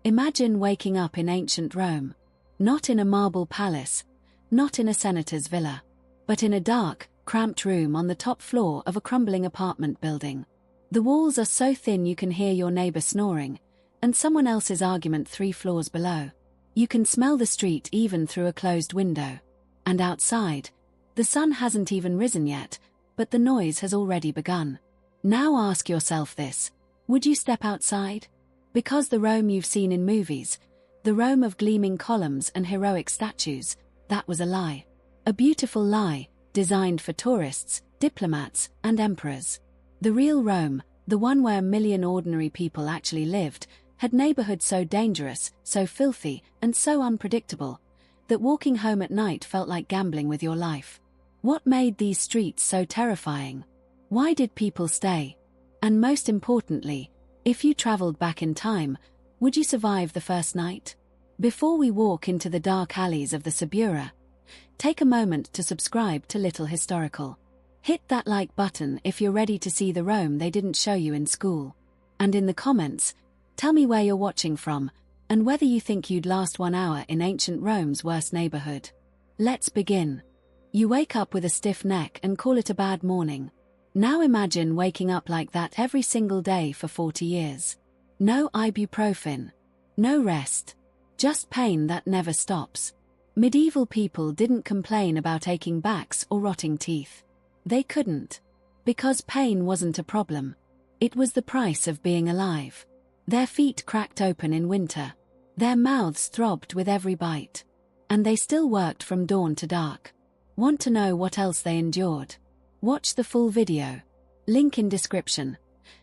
Imagine waking up in ancient Rome. Not in a marble palace, not in a senator's villa, but in a dark, cramped room on the top floor of a crumbling apartment building. The walls are so thin you can hear your neighbor snoring, and someone else's argument 3 floors below. You can smell the street even through a closed window. And outside, the sun hasn't even risen yet, but the noise has already begun. Now ask yourself this: would you step outside? Because the Rome you've seen in movies, the Rome of gleaming columns and heroic statues, that was a lie. A beautiful lie, designed for tourists, diplomats, and emperors. The real Rome, the one where a million ordinary people actually lived, had neighborhoods so dangerous, so filthy, and so unpredictable, that walking home at night felt like gambling with your life. What made these streets so terrifying? Why did people stay? And most importantly, if you traveled back in time, would you survive the first night? Before we walk into the dark alleys of the Subura, take a moment to subscribe to Little Historical. Hit that like button if you're ready to see the Rome they didn't show you in school. And in the comments, tell me where you're watching from, and whether you think you'd last 1 hour in ancient Rome's worst neighborhood. Let's begin. You wake up with a stiff neck and call it a bad morning. Now imagine waking up like that every single day for 40 years. No ibuprofen. No rest. Just pain that never stops. Medieval people didn't complain about aching backs or rotting teeth. They couldn't. Because pain wasn't a problem. It was the price of being alive. Their feet cracked open in winter. Their mouths throbbed with every bite. And they still worked from dawn to dark. Want to know what else they endured? Watch the full video. Link in description.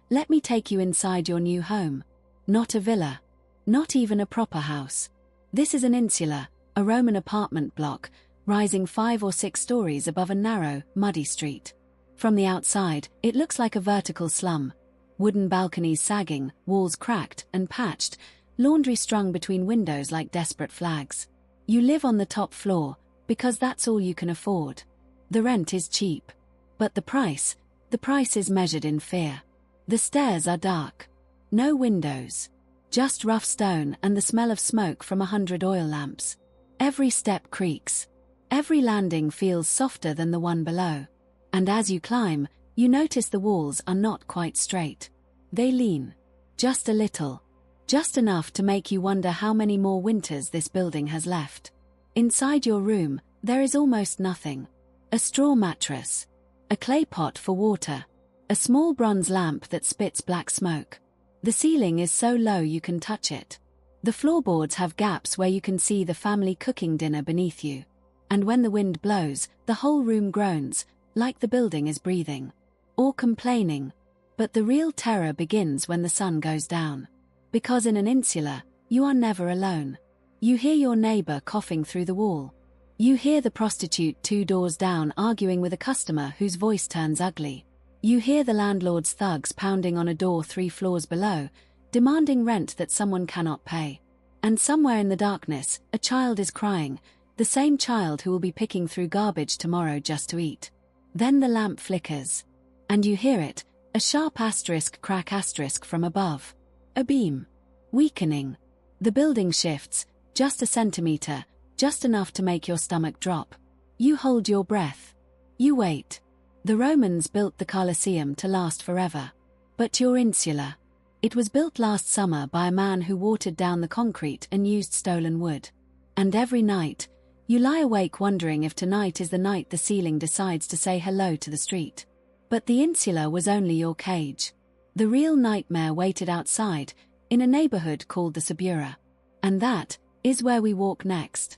Let me take you inside your new home. Not a villa. Not even a proper house. This is an insula, a Roman apartment block, rising 5 or 6 stories above a narrow, muddy street. From the outside, it looks like a vertical slum. Wooden balconies sagging, walls cracked and patched, laundry strung between windows like desperate flags. You live on the top floor, because that's all you can afford. The rent is cheap. But the price is measured in fear. The stairs are dark. No windows. Just rough stone and the smell of smoke from 100 oil lamps. Every step creaks. Every landing feels softer than the one below. And as you climb, you notice the walls are not quite straight. They lean. Just a little. Just enough to make you wonder how many more winters this building has left. Inside your room, there is almost nothing. A straw mattress. A clay pot for water. A small bronze lamp that spits black smoke. The ceiling is so low you can touch it. The floorboards have gaps where you can see the family cooking dinner beneath you. And when the wind blows, the whole room groans, like the building is breathing. Or complaining. But the real terror begins when the sun goes down. Because in an insula, you are never alone. You hear your neighbor coughing through the wall. You hear the prostitute 2 doors down arguing with a customer whose voice turns ugly. You hear the landlord's thugs pounding on a door 3 floors below, demanding rent that someone cannot pay. And somewhere in the darkness, a child is crying, the same child who will be picking through garbage tomorrow just to eat. Then the lamp flickers. And you hear it, a sharp asterisk crack asterisk from above. A beam. Weakening. The building shifts, just a centimeter, just enough to make your stomach drop. You hold your breath. You wait. The Romans built the Colosseum to last forever. But your insula. It was built last summer by a man who watered down the concrete and used stolen wood. And every night, you lie awake wondering if tonight is the night the ceiling decides to say hello to the street. But the insula was only your cage. The real nightmare waited outside, in a neighborhood called the Subura. And that is where we walk next.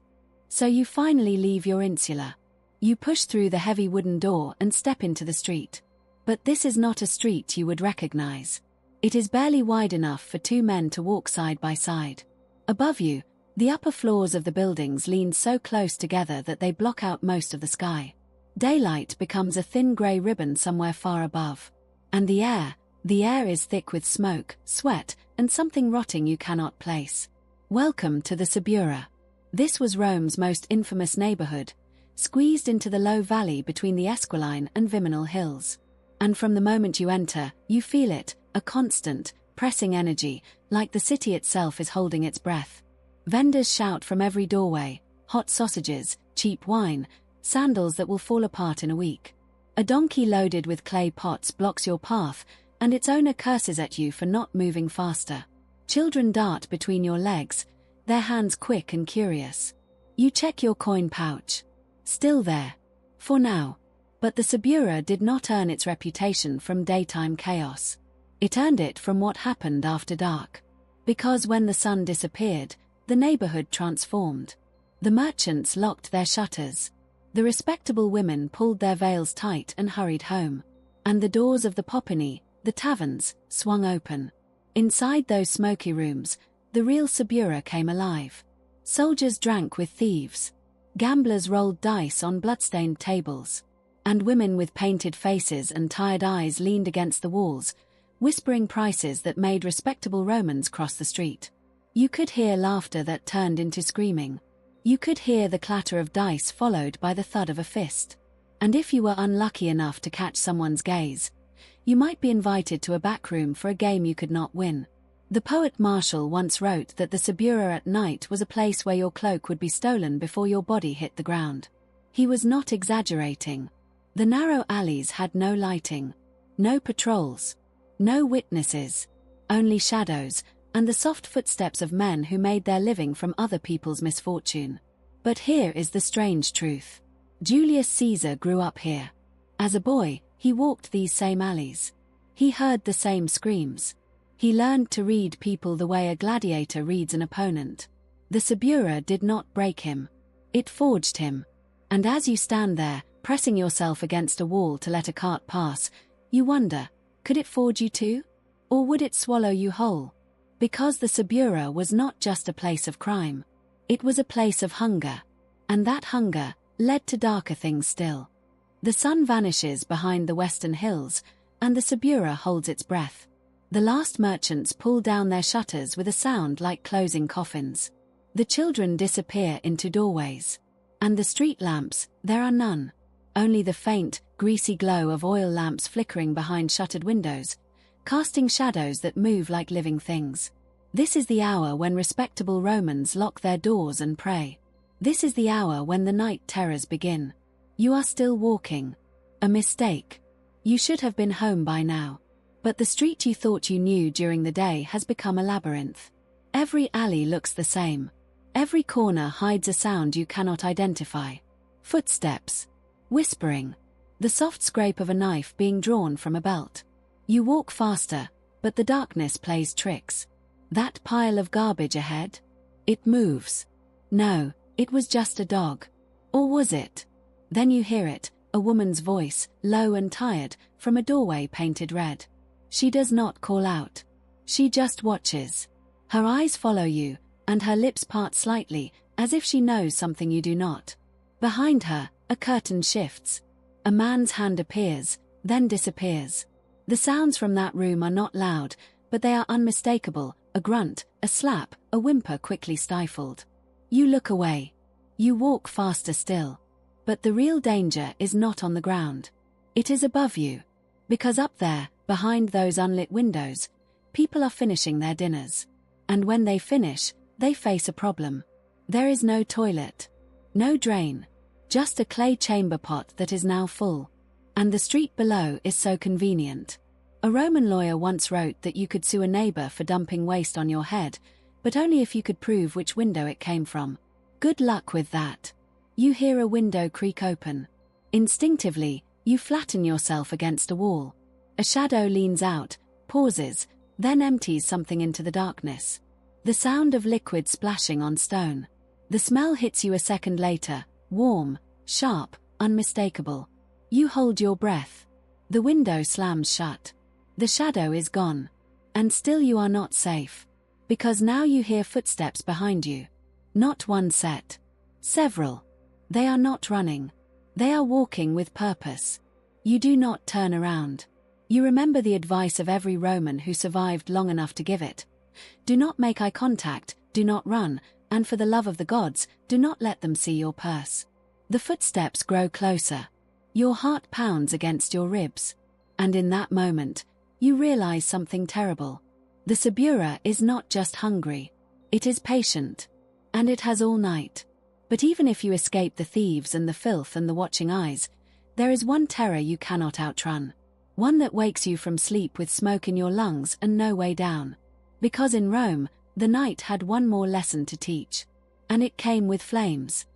So you finally leave your insula. You push through the heavy wooden door and step into the street. But this is not a street you would recognize. It is barely wide enough for 2 men to walk side by side. Above you, the upper floors of the buildings lean so close together that they block out most of the sky. Daylight becomes a thin grey ribbon somewhere far above. And the air is thick with smoke, sweat, and something rotting you cannot place. Welcome to the Subura. This was Rome's most infamous neighborhood, squeezed into the low valley between the Esquiline and Viminal hills. And from the moment you enter, you feel it, a constant, pressing energy, like the city itself is holding its breath. Vendors shout from every doorway, hot sausages, cheap wine, sandals that will fall apart in a week. A donkey loaded with clay pots blocks your path, and its owner curses at you for not moving faster. Children dart between your legs, their hands quick and curious. You check your coin pouch. Still there. For now. But the Subura did not earn its reputation from daytime chaos. It earned it from what happened after dark. Because when the sun disappeared, the neighborhood transformed. The merchants locked their shutters. The respectable women pulled their veils tight and hurried home. And the doors of the popany, the taverns, swung open. Inside those smoky rooms, the real Subura came alive. Soldiers drank with thieves. Gamblers rolled dice on bloodstained tables. And women with painted faces and tired eyes leaned against the walls, whispering prices that made respectable Romans cross the street. You could hear laughter that turned into screaming. You could hear the clatter of dice followed by the thud of a fist. And if you were unlucky enough to catch someone's gaze, you might be invited to a back room for a game you could not win. The poet Martial once wrote that the Subura at night was a place where your cloak would be stolen before your body hit the ground. He was not exaggerating. The narrow alleys had no lighting, no patrols, no witnesses, only shadows, and the soft footsteps of men who made their living from other people's misfortune. But here is the strange truth. Julius Caesar grew up here. As a boy, he walked these same alleys. He heard the same screams. He learned to read people the way a gladiator reads an opponent. The Subura did not break him. It forged him. And as you stand there, pressing yourself against a wall to let a cart pass, you wonder, could it forge you too? Or would it swallow you whole? Because the Subura was not just a place of crime. It was a place of hunger. And that hunger led to darker things still. The sun vanishes behind the western hills, and the Subura holds its breath. The last merchants pull down their shutters with a sound like closing coffins. The children disappear into doorways. And the street lamps, there are none. Only the faint, greasy glow of oil lamps flickering behind shuttered windows, casting shadows that move like living things. This is the hour when respectable Romans lock their doors and pray. This is the hour when the night terrors begin. You are still walking. A mistake. You should have been home by now. But the street you thought you knew during the day has become a labyrinth. Every alley looks the same. Every corner hides a sound you cannot identify. Footsteps. Whispering. The soft scrape of a knife being drawn from a belt. You walk faster, but the darkness plays tricks. That pile of garbage ahead? It moves. No, it was just a dog. Or was it? Then you hear it, a woman's voice, low and tired, from a doorway painted red. She does not call out. She just watches. Her eyes follow you, and her lips part slightly, as if she knows something you do not. Behind her, a curtain shifts. A man's hand appears, then disappears. The sounds from that room are not loud, but they are unmistakable, a grunt, a slap, a whimper quickly stifled. You look away. You walk faster still. But the real danger is not on the ground. It is above you. Because up there, behind those unlit windows, people are finishing their dinners. And when they finish, they face a problem. There is no toilet. No drain. Just a clay chamber pot that is now full. And the street below is so convenient. A Roman lawyer once wrote that you could sue a neighbor for dumping waste on your head, but only if you could prove which window it came from. Good luck with that. You hear a window creak open. Instinctively, you flatten yourself against a wall. A shadow leans out, pauses, then empties something into the darkness. The sound of liquid splashing on stone. The smell hits you a second later, warm, sharp, unmistakable. You hold your breath. The window slams shut. The shadow is gone. And still you are not safe. Because now you hear footsteps behind you. Not one set. Several. They are not running. They are walking with purpose. You do not turn around. You remember the advice of every Roman who survived long enough to give it. Do not make eye contact, do not run, and for the love of the gods, do not let them see your purse. The footsteps grow closer. Your heart pounds against your ribs. And in that moment, you realize something terrible. The Subura is not just hungry. It is patient. And it has all night. But even if you escape the thieves and the filth and the watching eyes, there is one terror you cannot outrun. One that wakes you from sleep with smoke in your lungs and no way down. Because in Rome, the night had one more lesson to teach. And it came with flames.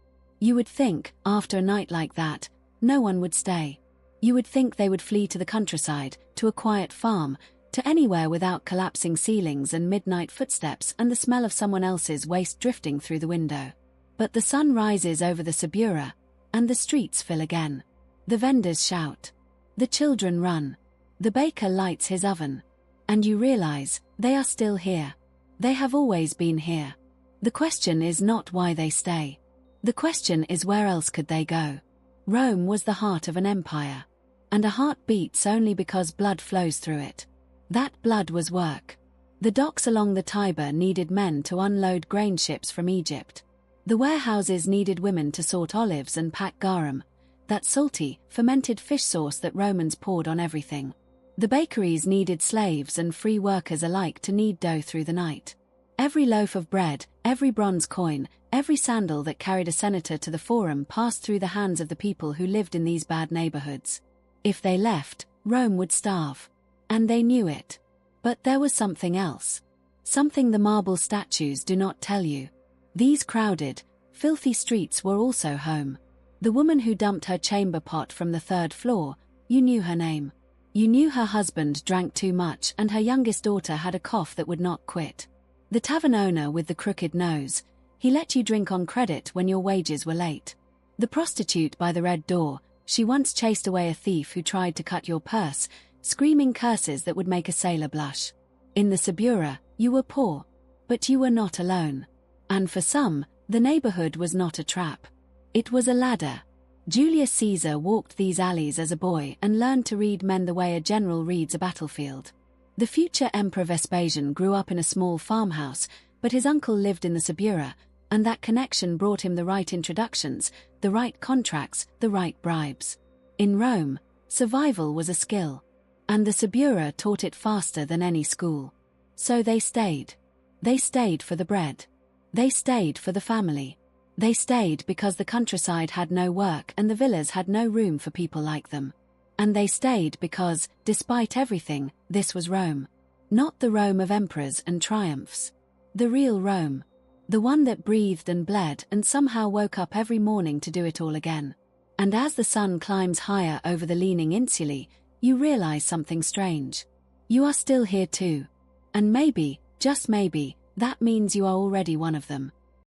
You would think, after a night like that, no one would stay. You would think they would flee to the countryside, to a quiet farm, to anywhere without collapsing ceilings and midnight footsteps and the smell of someone else's waste drifting through the window. But the sun rises over the Subura, and the streets fill again. The vendors shout. The children run. The baker lights his oven. And you realize, they are still here. They have always been here. The question is not why they stay. The question is where else could they go? Rome was the heart of an empire. And a heart beats only because blood flows through it. That blood was work. The docks along the Tiber needed men to unload grain ships from Egypt. The warehouses needed women to sort olives and pack garum, that salty, fermented fish sauce that Romans poured on everything. The bakeries needed slaves and free workers alike to knead dough through the night. Every loaf of bread, every bronze coin, every sandal that carried a senator to the forum passed through the hands of the people who lived in these bad neighborhoods. If they left, Rome would starve. And they knew it. But there was something else. Something the marble statues do not tell you. These crowded, filthy streets were also home. The woman who dumped her chamber pot from the 3rd floor, you knew her name. You knew her husband drank too much and her youngest daughter had a cough that would not quit. The tavern owner with the crooked nose, he let you drink on credit when your wages were late. The prostitute by the red door, she once chased away a thief who tried to cut your purse, screaming curses that would make a sailor blush. In the Subura, you were poor. But you were not alone. And for some, the neighborhood was not a trap. It was a ladder. Julius Caesar walked these alleys as a boy and learned to read men the way a general reads a battlefield. The future Emperor Vespasian grew up in a small farmhouse, but his uncle lived in the Subura, and that connection brought him the right introductions, the right contracts, the right bribes. In Rome, survival was a skill. And the Subura taught it faster than any school. So they stayed. They stayed for the bread. They stayed for the family. They stayed because the countryside had no work and the villas had no room for people like them. And they stayed because, despite everything, this was Rome. Not the Rome of emperors and triumphs. The real Rome. The one that breathed and bled and somehow woke up every morning to do it all again. And as the sun climbs higher over the leaning insulae, you realize something strange. You are still here too. And maybe, just maybe, that means you are already one of them.